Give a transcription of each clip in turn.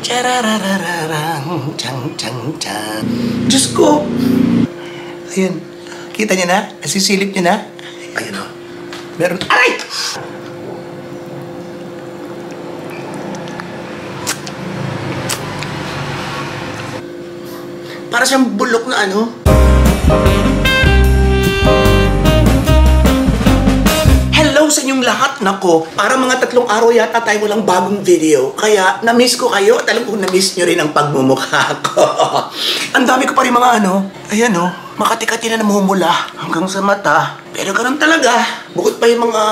Chararararang, chang, chang, chang. Diyos ko! Ayun. Kita niyo na? Nasisilip niyo na? Ayun o. Meron... Aray! Para siyang bulok na ano. Hello sa inyong lahat. Nako, para mga 3 araw yata tayo walang bagong video. Kaya na-miss ko kayo at alam kong na-miss nyo rin ang pagmumukha ko. Ang dami ko pa rin mga ano. Ayan o, makati-kati na namumula hanggang sa mata. Pero ganun talaga. Bukod pa yung mga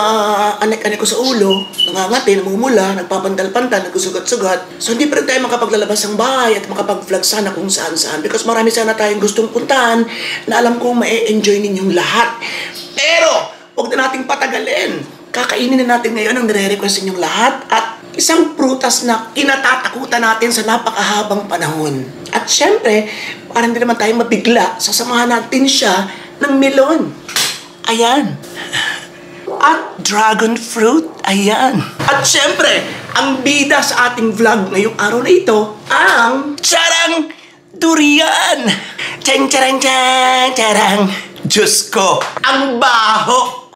anek-anek ko sa ulo, nangangati, namumula, nagpapandal-pandal, nagsusugat-sugat. So hindi pa rin tayo makapaglalabas ng bahay at makapag-vlog sana kung saan-saan. Because marami sana tayong gustong puntahan na alam kong ma-enjoy ninyong lahat. Pero, huwag na nating patagalin. Kakainin na natin ngayon ang nire-request ninyong lahat at isang prutas na kinatatakutan natin sa napakahabang panahon. At syempre, para hindi naman tayo mabigla, sasamahan natin siya ng melon. Ayan. At dragon fruit. Ayan. At syempre, ang bida sa ating vlog ngayong araw na ito, ang charang durian. Chang, charang, chang, charang. Diyos ko, ang baho.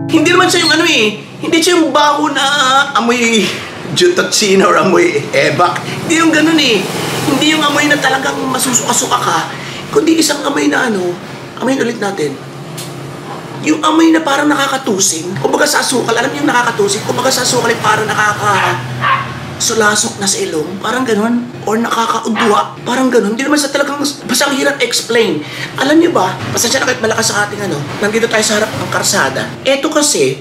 Hindi naman siya yung ano eh. Hindi siya yung baho na amoy Jutotsin or amoy ebak. Hindi yung ganun eh. Hindi yung amoy na talagang masusuka-suka ka. Kundi isang amoy na ano, amoyin ulit natin. Yung amoy na parang nakakatusing. Kumbaga sa asukal, alam niyo yung nakakatusing? Kumbaga sa asukal ay parang nakakasulasok na sa ilong. Parang ganun. Or nakakaudwa. Parang ganun. Hindi naman sa talagang, basta ang hirap explain. Alam niyo ba, pasensya na kahit malakas sa ating ano, nandito tayo sa harap ng karsada. Eto kasi,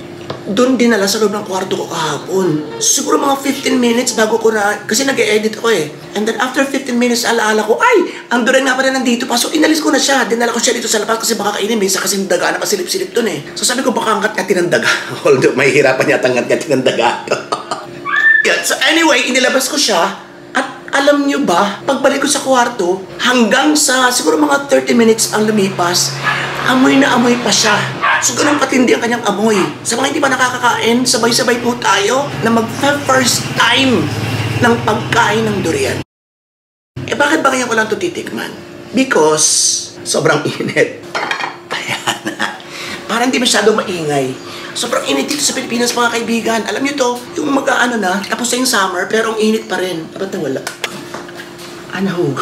doon dinala sa loob ng kwarto ko kahapon. Siguro mga 15 minutes bago ko na, kasi nag-e-edit ako eh. And then after 15 minutes, alaala ko, ay, ang durian nga pala nandito pa. So inalis ko na siya. Dinala ko siya dito sa labas kasi baka kainin. May isa kasing daga na pasilip-silip doon eh. So sabi ko, baka angat-ngatin ng daga. Although may hirapan yata angat-ngatin ng daga. Yeah, so anyway, inilabas ko siya. At alam nyo ba, pagbalik ko sa kwarto, hanggang sa siguro mga 30 minutes ang lumipas, amoy na amoy pa siya. So ganun katindi ang kanyang amoy. Sa mga hindi pa nakakakain, sabay-sabay po tayo na mag-first time ng pagkain ng durian. Eh bakit ba kaya ko lang ito titikman? Because sobrang init. Ayan. Parang hindi masyado maingay. Sobrang init dito sa Pilipinas mga kaibigan. Alam niyo to, yung mag-ano na, tapos na yung summer, pero ang init pa rin. Ba't na wala? Anahog.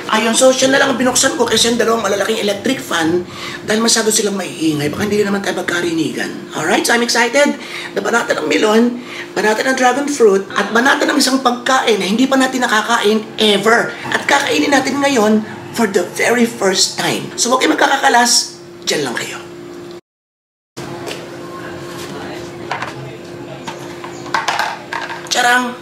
Ayun, so siya na lang ang binuksan ko kasi yung dalawang malalaking electric fan dahil masyado silang maiingay. Baka hindi naman tayo magkarinigan. Alright, so I'm excited na banatan ng melon, banatan ng dragon fruit, at banatan ng isang pagkain na hindi pa natin nakakain ever. At kakainin natin ngayon for the very first time. So huwag kayo magkakakalas, dyan lang kayo. Charang!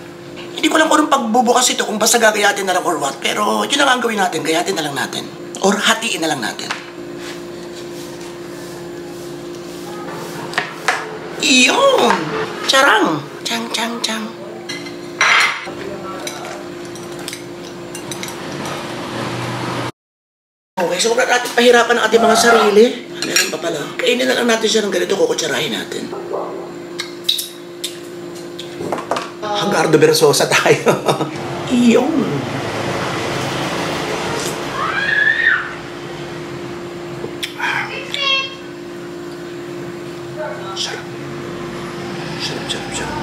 Hindi ko lang kung anong pagbubukas ito kung basta gagayatin na lang or what. Pero yun na nga ang gawin natin. Gayatin na lang natin. Or hatiin na lang natin. Iyon! Charang! Chang, chang, chang. Okay, so huwag natin pahirapan ang ating mga sarili. Meron pa pala. Kainin na lang natin siya ng ganito. Kukutsarahin natin. Hagardo Versosa tayo. Iyon. Sarap. Sarap, sarap, sarap.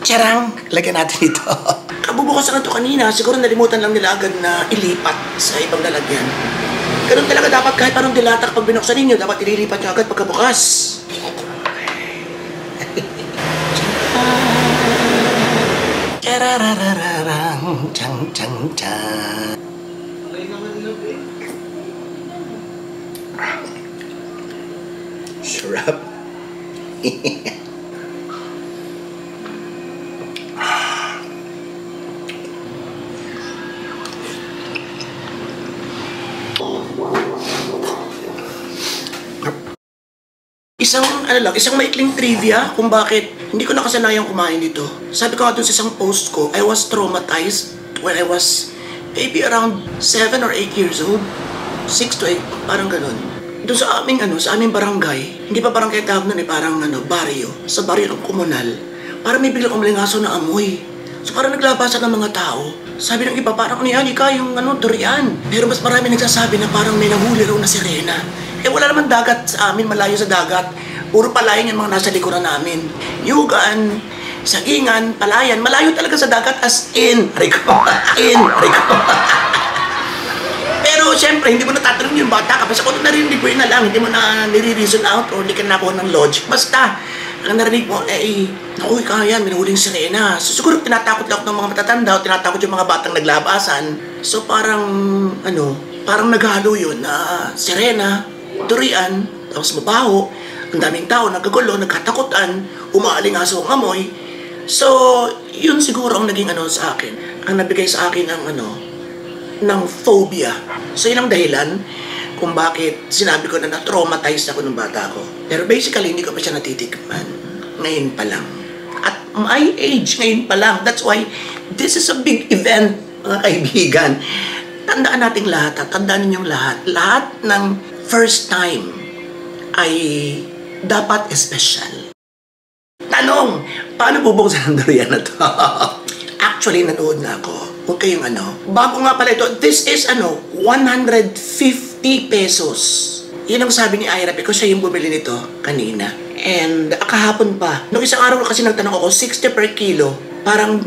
Charang! Lagyan natin ito. Kabubukas na ito kanina. Siguro nalimutan lang nila agad na ilipat sa ibang lalagyan. Ganun talaga dapat kahit anong dilatak pag binuksan ninyo, dapat ililipat nyo agad pagkabukas. Chararararang, chang, chang, chang. Sarap. isang maikling trivia kung bakit hindi ko nakasanayang kumain dito. Sabi ko nga dun sa isang post ko, I was traumatized when I was maybe around 7 or 8 years old. 6 to 8, parang ganun. Doon sa aming barangay, hindi pa barangay tawag nun parang baryo. Sa baryo ng komunal, parang may biglang umalingaso na amoy. So parang naglabasan ng mga tao. Sabi ng iba, parang ka yung durian. Pero mas marami nagsasabi na parang may nahuli raw na sirena. Wala naman dagat sa amin, malayo sa dagat. Puro palayan yung mga nasa likuran namin. Yugan, sagingan, palayan, malayo talaga sa dagat as in. Pero siyempre, hindi mo natatanong yung bata kapag sa kung narinig mo yun na lang, hindi mo na nire-reason out or hindi ka nakuha ng logic. Basta, ang narinig mo, naku, kaya, may nahuling sirena. So siguro tinatakot lang ng mga matatanda o tinatakot yung mga batang naglabasan. So parang, parang naghalo yun na sirena, durian, tapos mabaho, ang daming tao, nagkagulo, nagkatakutan, umaalingaso ang amoy. So, yun siguro ang naging sa akin. Ang nabigay sa akin ng phobia. So, yun ang dahilan kung bakit sinabi ko na na-traumatized ako ng bata ko. Pero basically, hindi ko pa siya natitikman. Ngayon pa lang. At my age, ngayon pa lang. That's why, this is a big event, mga kaibigan. Tandaan nating lahat, tandaan ninyong lahat. Lahat ng first time ay dapat special. Tanong, paano bubuksan ang durian na to? Actually, nanood na ako. Huwag kayong bago nga pala ito, this is 150 pesos. Yun ang sabi ni Ira, because siya yung bumili nito kanina. And kahapon pa. Noong isang araw kasi nagtanong ako, 60 per kilo. Parang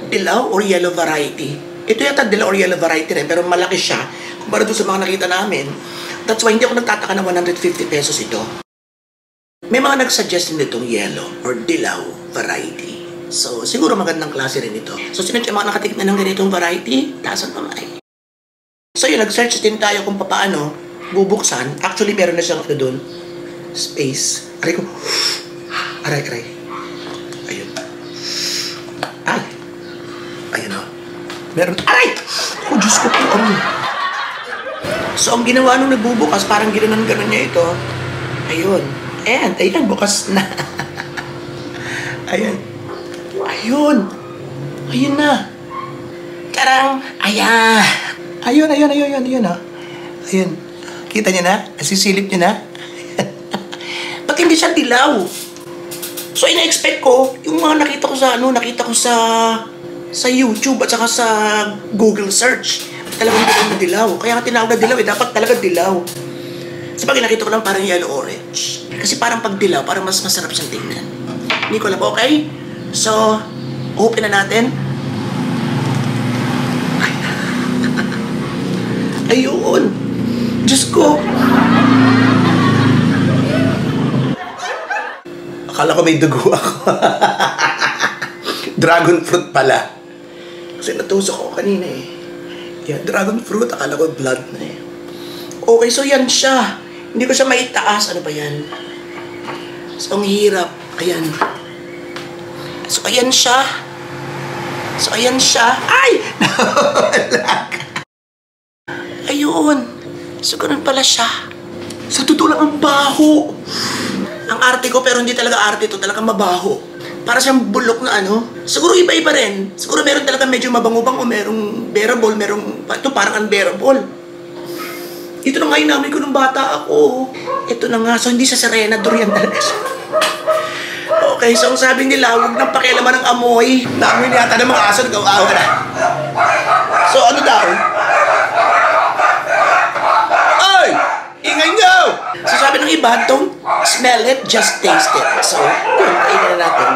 dilaw or yellow variety. Ito yata dilaw or yellow variety rin, pero malaki siya. Kumpara doon sa mga nakita namin. That's why hindi ako nagtataka na 150 pesos ito. May mga nagsuggest nitong yellow or dilaw variety. So, siguro magandang klase rin ito. So, sino yung mga nakatikman ng ganitong variety? Taas ang kamay. So, yun, nag-search din tayo kung paano bubuksan. Actually, meron na siyang doon. Space. Aray ko. Aray. Ayun. Ay. Ayun o. Meron. Aray! Oh, Diyos ko po. So, ang ginawa nung nagbubukas, parang gano'n niya ito. Ayun. And, ayun, bukas na. Ayun. Ayun na. Tarang. Ayan. Ayun. Ayun. Kita niyo na? Nasisilip niyo na? Ba't hindi siya dilaw? So, ina-expect ko, yung mga nakita ko sa YouTube at saka sa Google search, talagang dilaw. Kaya nga tinawag na dilaw, dapat talaga dilaw. Sa bagay, nakita ko lang parang yellow-orange. Kasi parang pag dilaw, parang mas masarap siyang tingnan. Hindi ko alam, okay? So, open na natin. Ayun. Diyos ko. Akala ko may dugo ako. Dragon fruit pala. Kasi natusok ko kanina Yan, dragon fruit. Akala ko blood na Okay, so yan siya. Hindi ko siya maitaas. Ano ba yan? So, ang hirap. Ayan. So, ayan siya. Ay! Ayun. So, ganun pala siya. Sa totoo lang, ang baho. Ang arte ko, pero hindi talaga arte ito. Talagang mabaho. Para siyang bulok na Siguro iba-iba rin. Siguro meron talaga medyo mabango-bango. Merong bearable, ito parang unbearable. Ito na nga inamoy ko nung bata ako. Ito na nga. So, hindi sa sirena. Durian talaga siya. Okay, so ang sabi nila, huwag nang pakialaman ng amoy. Naamoy yata ng mga aso, nagawa na. So, ano daw? Ay! Ingay nyo! So, sabi ng iba, don't smell it, just taste it. So, yun, kainin na natin.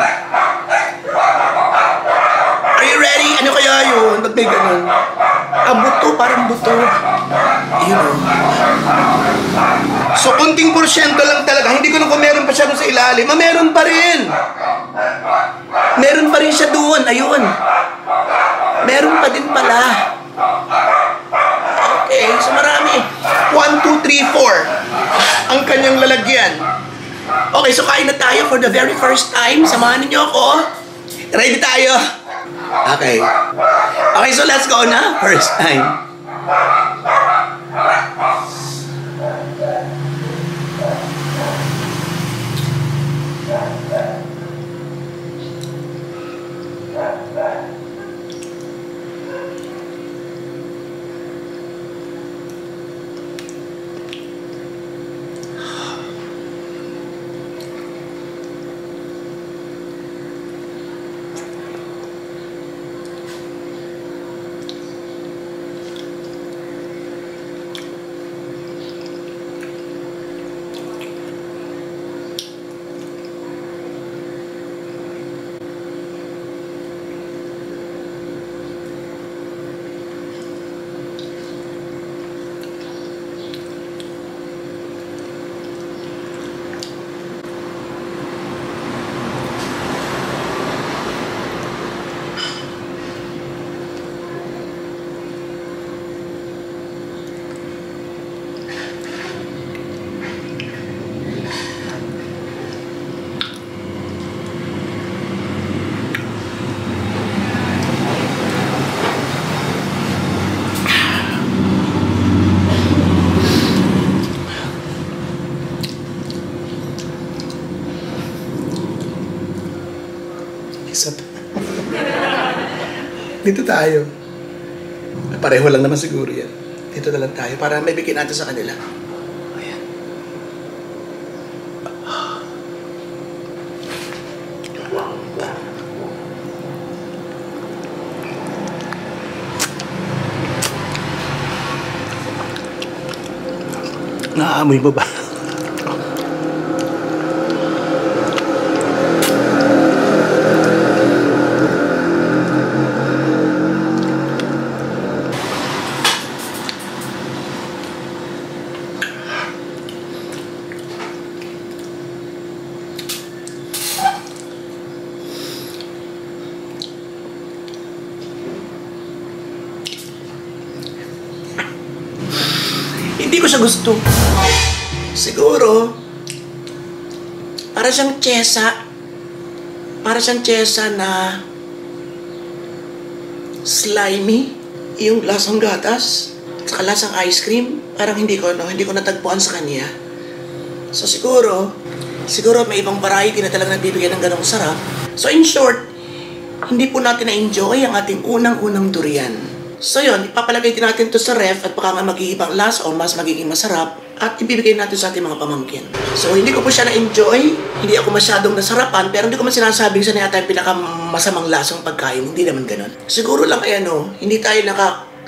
Are you ready? Ano kaya yun? Ba't may ganun? Buto, parang buto. Yun So, kunting porsyento lang talaga. Hindi ko lang kung meron pa siya doon sa ilalim. Meron pa rin. Meron pa rin siya doon. Ayun. Meron pa din pala. Okay, so marami. 1, 2, 3, 4. Ang kanyang lalagyan. Okay, so kain na tayo for the very first time. Samahan niyo ako. Ready tayo? Okay. Okay, so let's go na. First time. Isa pa. Dito tayo. Pareho lang naman siguro yan. Dito na lang tayo para may bigyan natin sa kanila. Ayan. Naaamoy mo ba? Hindi ko siya gusto. Siguro, para siyang tsesa. Para siyang tsesa na slimy. Yung lasang gatas. Saka lasang ice cream. Parang hindi ko natagpuan sa kanya. So siguro may ibang variety na talagang nagbibigay ng ganong sarap. So in short, hindi po natin na-enjoy ang ating unang-unang durian. So yun, ipapalagay din natin to sa ref at baka nga mag-iibang lasa o mas magiging masarap at ibibigay natin sa ating mga pamangkin. So hindi ko po siya na-enjoy, hindi ako masyadong nasarapan, pero hindi ko man sinasabing siya na yata yung pinakamasamang lasang pagkain, hindi naman ganun. Siguro lang ay hindi tayo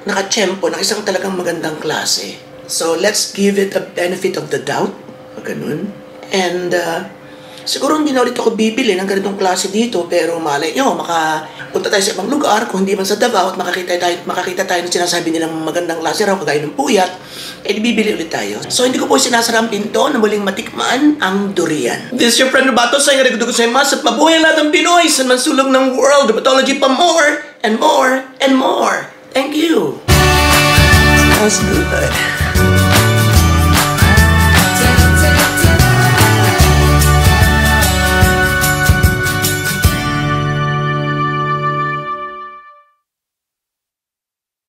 nakatsyempo ng isang talagang magandang klase. So let's give it a benefit of the doubt, ganun. And siguro hindi na ulit ako bibili ng ganitong klase dito, pero malay nyo, makapunta tayo sa ibang lugar, kung hindi man sa Davao, at makakita tayo ng sinasabi nilang magandang klase raw, kagaya ng puyat, bibili ulit tayo. So hindi ko po sinasarampin to na muling matikman ang durian. This is your friend Robato, sa ingay ko sa mas at mabuhay ang lahat ng Pinoy sa mansulong ng world, Robatology pa more, and more, and more. Thank you. That's good.